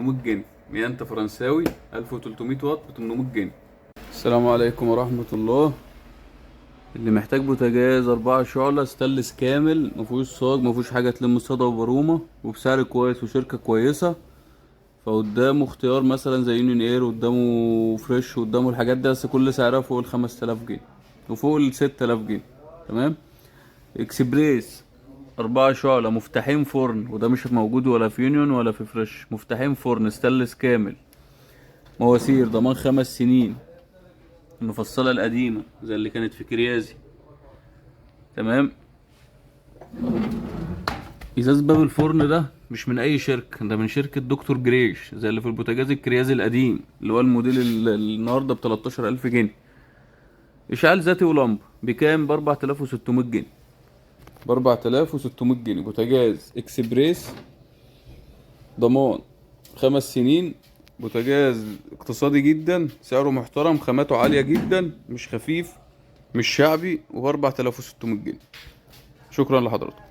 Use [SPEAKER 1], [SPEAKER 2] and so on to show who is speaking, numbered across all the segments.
[SPEAKER 1] 800 جنيه. ميانتا فرنساوي 1300 واط ب 800 جنيه. السلام عليكم ورحمة الله. اللي محتاج بوتاجاز 4 شعلة ستانلس كامل، مفيهوش صاج، مفيهوش حاجة تلم صدى وبرومة، وبسعر كويس وشركة كويسة، فقدامه اختيار مثلا زي يونيون اير، قدامه فريش، قدامه الحاجات دي، بس كل سعرها فوق ال5000 جنيه وفوق ال6000 جنيه. تمام. اكسبريس 4 شعلة مفتاحين فرن، وده مش موجود ولا في يونيون ولا في فريش. مفتاحين فرن ستانلس كامل، مواسير ضمان 5 سنين، المفصلة القديمة زي اللي كانت في كريازي. تمام. ازاز باب الفرن ده مش من اي شركة، ده من شركة دكتور جريش، زي اللي في البوتاجاز الكريازي القديم اللي هو الموديل النهاردة ب13000 جنيه. اشعال ذاتي ولمبة بكام؟ ب4600 جنيه. ب4600 جنيه بوتاجاز اكسبريس، ضمان 5 سنين، بوتاجاز اقتصادي جدا، سعره محترم، خاماته عالية جدا، مش خفيف، مش شعبي، وب4600 جنيه. شكرا لحضرتك.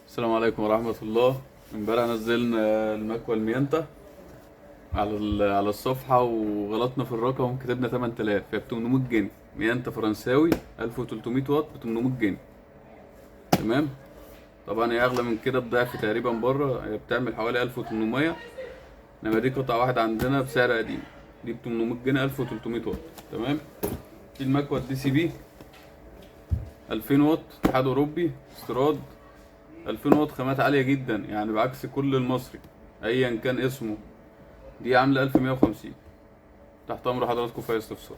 [SPEAKER 1] السلام عليكم ورحمة الله. امبارح نزلنا المكوى الميانتا على الصفحة، وغلطنا في الرقم، كتبنا 8000، هي ب 800 جنيه. ميانتا فرنساوي 1300 واط ب 800 جنيه. تمام. طبعا هي اغلى من كده بضعف تقريبا بره، هي بتعمل حوالي 1800، انما دي قطعة واحدة عندنا بسعر قديم. دي ب 800 جنيه 1300 واط. تمام. دي المكوى الدي سي بي 2000 واط، اتحاد اوروبي، استيراد، 2000 واط، خامات عالية جدا، يعني بعكس كل المصري ايا كان اسمه. دي عاملة 1150. تحت امر حضراتكم في اي استفسار.